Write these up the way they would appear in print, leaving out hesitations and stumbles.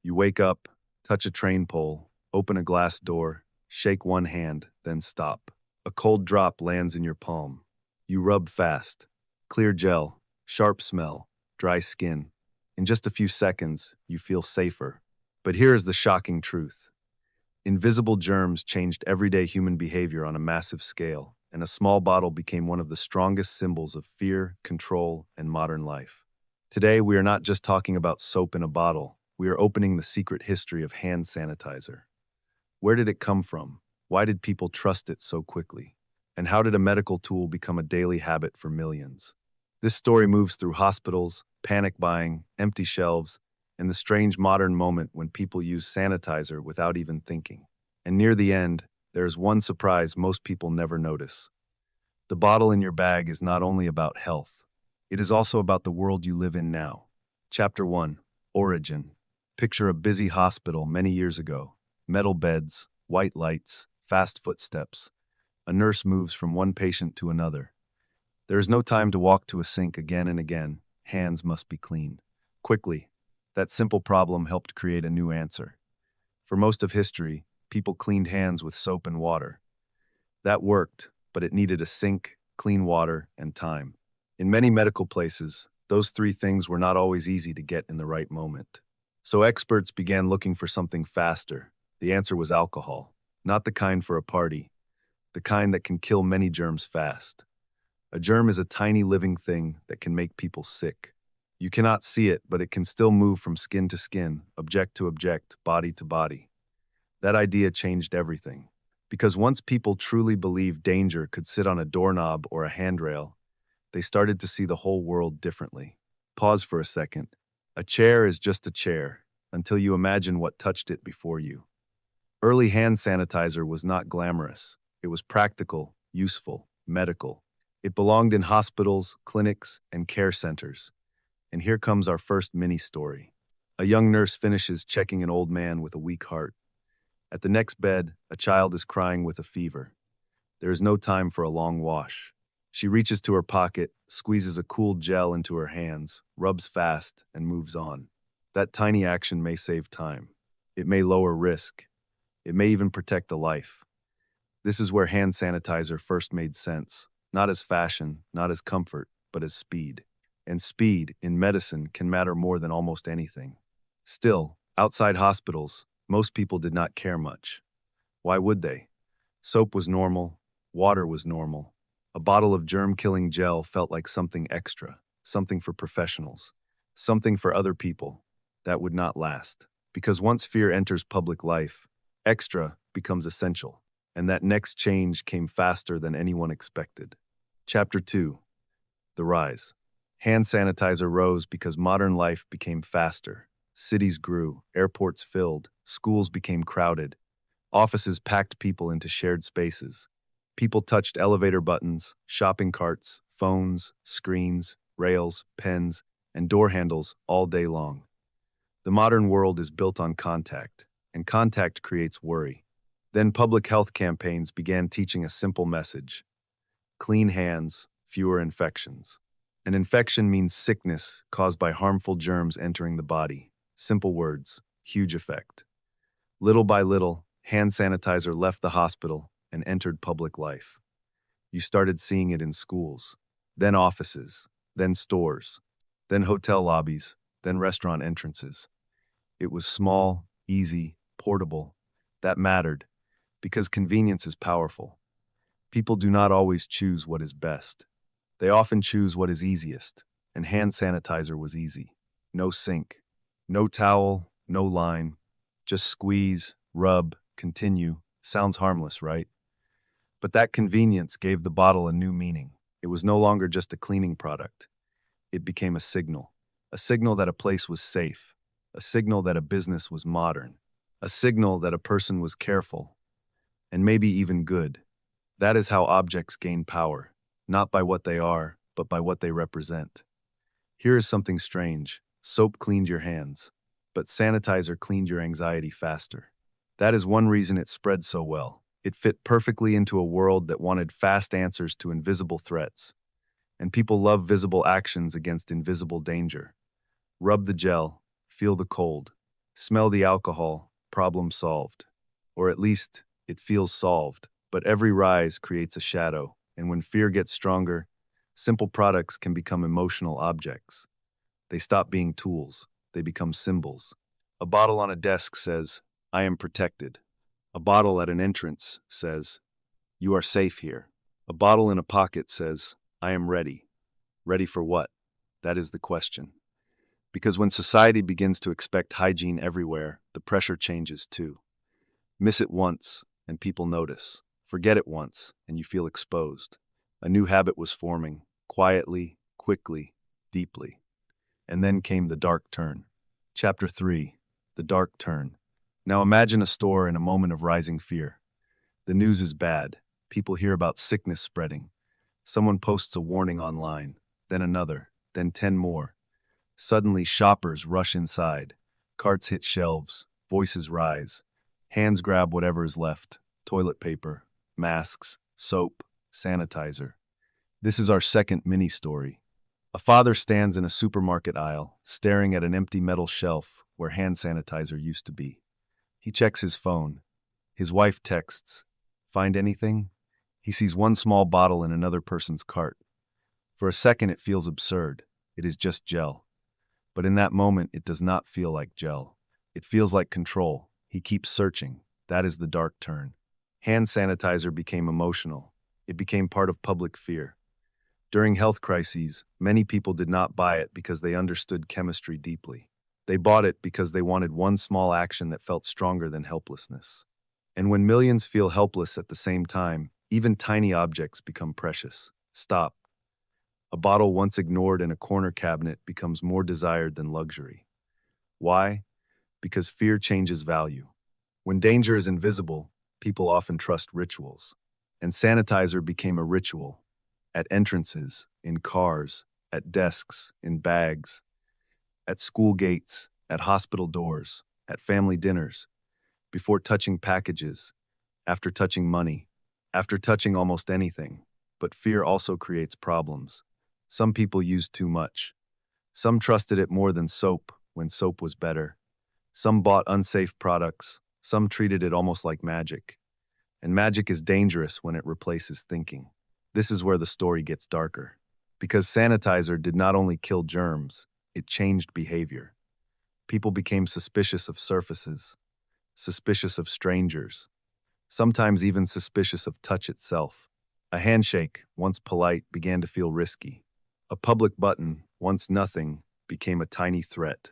You wake up, touch a train pole, open a glass door, shake one hand, then stop. A cold drop lands in your palm. You rub fast. Clear gel, sharp smell, dry skin. In just a few seconds, you feel safer. But here is the shocking truth. Invisible germs changed everyday human behavior on a massive scale, and a small bottle became one of the strongest symbols of fear, control, and modern life. Today, we are not just talking about soap in a bottle. We are opening the secret history of hand sanitizer. Where did it come from? Why did people trust it so quickly? And how did a medical tool become a daily habit for millions? This story moves through hospitals, panic buying, empty shelves, and the strange modern moment when people use sanitizer without even thinking. And near the end, there is one surprise most people never notice. The bottle in your bag is not only about health, it is also about the world you live in now. Chapter 1. Origin. Picture a busy hospital many years ago. Metal beds, white lights, fast footsteps. A nurse moves from one patient to another. There is no time to walk to a sink again and again. Hands must be clean. Quickly, that simple problem helped create a new answer. For most of history, people cleaned hands with soap and water. That worked, but it needed a sink, clean water, and time. In many medical places, those three things were not always easy to get in the right moment. So experts began looking for something faster. The answer was alcohol. Not the kind for a party, the kind that can kill many germs fast. A germ is a tiny living thing that can make people sick. You cannot see it, but it can still move from skin to skin, object to object, body to body. That idea changed everything. Because once people truly believed danger could sit on a doorknob or a handrail, they started to see the whole world differently. Pause for a second. A chair is just a chair, until you imagine what touched it before you. Early hand sanitizer was not glamorous. It was practical, useful, medical. It belonged in hospitals, clinics, and care centers. And here comes our first mini-story. A young nurse finishes checking an old man with a weak heart. At the next bed, a child is crying with a fever. There is no time for a long wash. She reaches to her pocket, squeezes a cool gel into her hands, rubs fast, and moves on. That tiny action may save time. It may lower risk. It may even protect a life. This is where hand sanitizer first made sense, not as fashion, not as comfort, but as speed. And speed, in medicine, can matter more than almost anything. Still, outside hospitals, most people did not care much. Why would they? Soap was normal, water was normal. A bottle of germ-killing gel felt like something extra, something for professionals, something for other people that would not last. Because once fear enters public life, extra becomes essential. And that next change came faster than anyone expected. Chapter 2. The Rise. Hand sanitizer rose because modern life became faster. Cities grew, airports filled, schools became crowded. Offices packed people into shared spaces. People touched elevator buttons, shopping carts, phones, screens, rails, pens, and door handles all day long. The modern world is built on contact, and contact creates worry. Then public health campaigns began teaching a simple message. Clean hands, fewer infections. An infection means sickness caused by harmful germs entering the body. Simple words, huge effect. Little by little, hand sanitizer left the hospital and entered public life. You started seeing it in schools, then offices, then stores, then hotel lobbies, then restaurant entrances. It was small, easy, portable. That mattered, because convenience is powerful. People do not always choose what is best. They often choose what is easiest, and hand sanitizer was easy. No sink, no towel, no line. Just squeeze, rub, continue. Sounds harmless, right? But that convenience gave the bottle a new meaning. It was no longer just a cleaning product. It became a signal that a place was safe, a signal that a business was modern, a signal that a person was careful, and maybe even good. That is how objects gain power, not by what they are, but by what they represent. Here is something strange. Soap cleaned your hands, but sanitizer cleaned your anxiety faster. That is one reason it spread so well. It fit perfectly into a world that wanted fast answers to invisible threats. And people love visible actions against invisible danger. Rub the gel, feel the cold, Smell the alcohol, problem solved. Or at least, it feels solved. But every rise creates a shadow, and when fear gets stronger, simple products can become emotional objects. They stop being tools, they become symbols. A bottle on a desk says, I am protected. A bottle at an entrance says, you are safe here. A bottle in a pocket says, I am ready. Ready for what? That is the question. Because when society begins to expect hygiene everywhere, the pressure changes too. Miss it once, and people notice. Forget it once, and you feel exposed. A new habit was forming, quietly, quickly, deeply. And then came the dark turn. Chapter 3. The Dark Turn. Now imagine a store in a moment of rising fear. The news is bad. People hear about sickness spreading. Someone posts a warning online, then another, then 10 more. Suddenly, shoppers rush inside. Carts hit shelves, voices rise. Hands grab whatever is left: toilet paper, masks, soap, sanitizer. This is our second mini story. A father stands in a supermarket aisle, staring at an empty metal shelf where hand sanitizer used to be. He checks his phone. His wife texts, "Find anything?" He sees one small bottle in another person's cart. For a second, it feels absurd. It is just gel. But in that moment, it does not feel like gel. It feels like control. He keeps searching. That is the dark turn. Hand sanitizer became emotional. It became part of public fear. During health crises, many people did not buy it because they understood chemistry deeply. They bought it because they wanted one small action that felt stronger than helplessness. And when millions feel helpless at the same time, even tiny objects become precious. Stop. A bottle once ignored in a corner cabinet becomes more desired than luxury. Why? Because fear changes value. When danger is invisible, people often trust rituals. And sanitizer became a ritual. At entrances, in cars, at desks, in bags, at school gates, at hospital doors, at family dinners, before touching packages, after touching money, after touching almost anything. But fear also creates problems. Some people used too much. Some trusted it more than soap when soap was better. Some bought unsafe products. Some treated it almost like magic. And magic is dangerous when it replaces thinking. This is where the story gets darker. Because sanitizer did not only kill germs, it changed behavior. People became suspicious of surfaces, suspicious of strangers, sometimes even suspicious of touch itself. A handshake, once polite, began to feel risky. A public button, once nothing, became a tiny threat.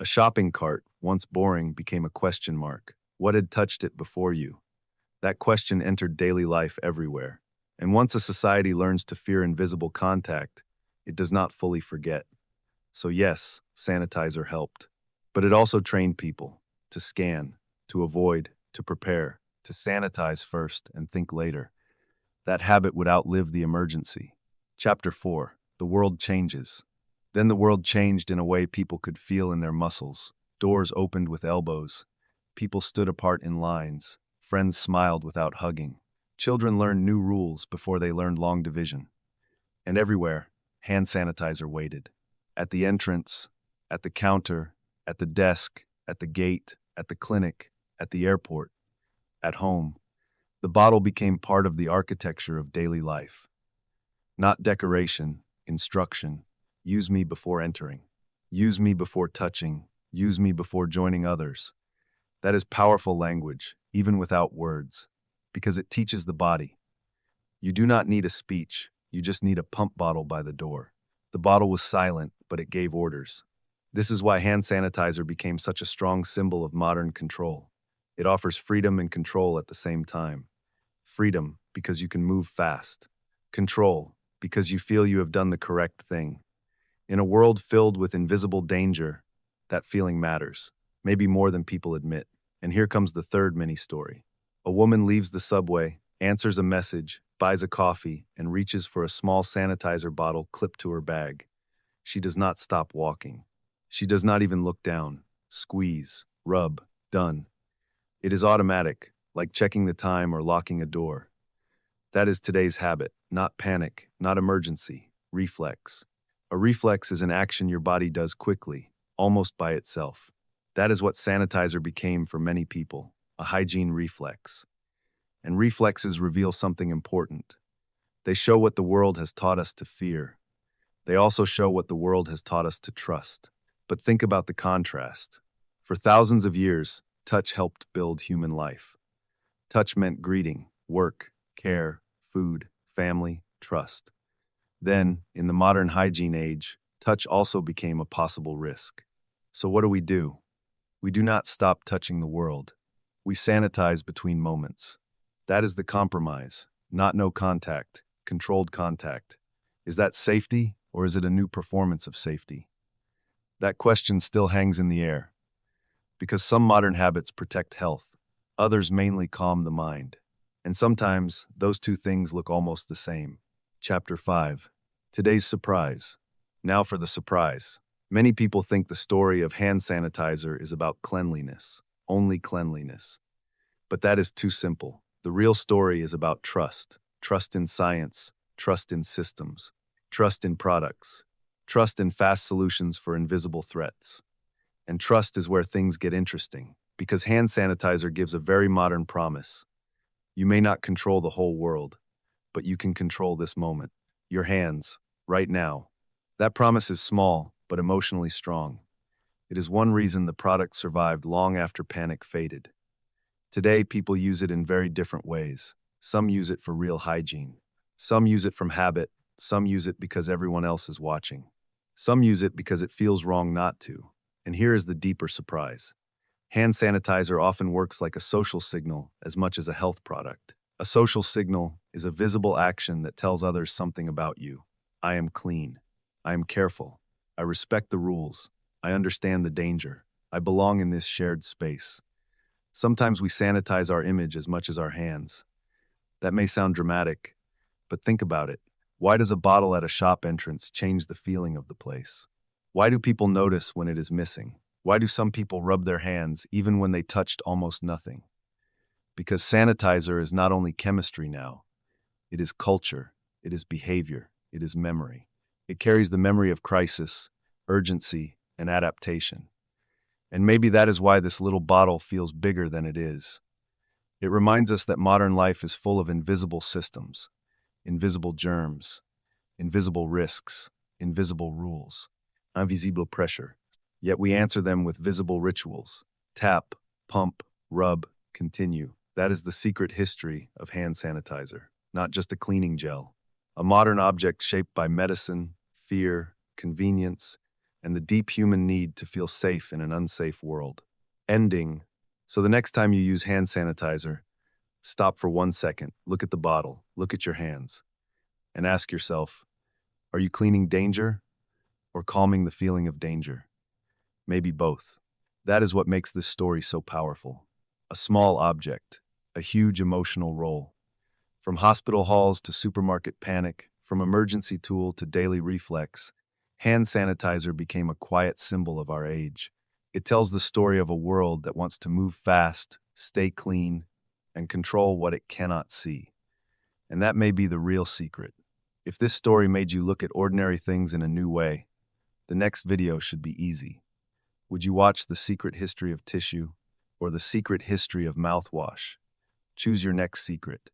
A shopping cart, once boring, became a question mark. What had touched it before you? That question entered daily life everywhere. And once a society learns to fear invisible contact, it does not fully forget. So yes, sanitizer helped. But it also trained people to scan, to avoid, to prepare, to sanitize first and think later. That habit would outlive the emergency. Chapter 4. The world changes. Then the world changed in a way people could feel in their muscles. Doors opened with elbows. People stood apart in lines. Friends smiled without hugging. Children learned new rules before they learned long division. And everywhere, hand sanitizer waited. At the entrance, at the counter, at the desk, at the gate, at the clinic, at the airport, at home. The bottle became part of the architecture of daily life. Not decoration, instruction. Use me before entering. Use me before touching. Use me before joining others. That is powerful language, even without words, because it teaches the body. You do not need a speech, you just need a pump bottle by the door. The bottle was silent, but it gave orders. This is why hand sanitizer became such a strong symbol of modern control. It offers freedom and control at the same time. Freedom, because you can move fast. Control, because you feel you have done the correct thing. In a world filled with invisible danger, that feeling matters, maybe more than people admit. And here comes the third mini story. A woman leaves the subway, answers a message, buys a coffee, and reaches for a small sanitizer bottle clipped to her bag. She does not stop walking. She does not even look down. Squeeze, rub, done. It is automatic, like checking the time or locking a door. That is today's habit, not panic, not emergency, reflex. A reflex is an action your body does quickly, almost by itself. That is what sanitizer became for many people, a hygiene reflex. And reflexes reveal something important. They show what the world has taught us to fear. They also show what the world has taught us to trust. But think about the contrast. For thousands of years, touch helped build human life. Touch meant greeting, work, care, food, family, trust. Then, in the modern hygiene age, touch also became a possible risk. So what do? We do not stop touching the world. We sanitize between moments. That is the compromise. Not no contact, controlled contact. Is that safety, or is it a new performance of safety? That question still hangs in the air. Because some modern habits protect health, others mainly calm the mind. And sometimes, those two things look almost the same. Chapter 5. Today's surprise. Now for the surprise. Many people think the story of hand sanitizer is about cleanliness, only cleanliness. But that is too simple. The real story is about trust. Trust in science, trust in systems, trust in products, trust in fast solutions for invisible threats. And trust is where things get interesting, because hand sanitizer gives a very modern promise. You may not control the whole world, but you can control this moment. Your hands, right now. That promise is small, but emotionally strong. It is one reason the product survived long after panic faded. Today, people use it in very different ways. Some use it for real hygiene. Some use it from habit. Some use it because everyone else is watching. Some use it because it feels wrong not to. And here is the deeper surprise. Hand sanitizer often works like a social signal as much as a health product. A social signal is a visible action that tells others something about you. I am clean. I am careful. I respect the rules. I understand the danger. I belong in this shared space. Sometimes we sanitize our image as much as our hands. That may sound dramatic, but think about it. Why does a bottle at a shop entrance change the feeling of the place? Why do people notice when it is missing? Why do some people rub their hands even when they touched almost nothing? Because sanitizer is not only chemistry now, it is culture, it is behavior, it is memory. It carries the memory of crisis, urgency, and adaptation. And maybe that is why this little bottle feels bigger than it is. It reminds us that modern life is full of invisible systems, invisible germs, invisible risks, invisible rules, invisible pressure. Yet we answer them with visible rituals. Tap, pump, rub, continue. That is the secret history of hand sanitizer, not just a cleaning gel. A modern object shaped by medicine, fear, convenience, and the deep human need to feel safe in an unsafe world. Ending. So the next time you use hand sanitizer, stop for 1 second, look at the bottle, look at your hands, and ask yourself, are you cleaning danger or calming the feeling of danger? Maybe both. That is what makes this story so powerful. A small object, a huge emotional role. From hospital halls to supermarket panic, from emergency tool to daily reflex, hand sanitizer became a quiet symbol of our age. It tells the story of a world that wants to move fast, stay clean, and control what it cannot see. And that may be the real secret. If this story made you look at ordinary things in a new way, the next video should be easy. Would you watch The Secret History of Tissue or The Secret History of Mouthwash? Choose your next secret.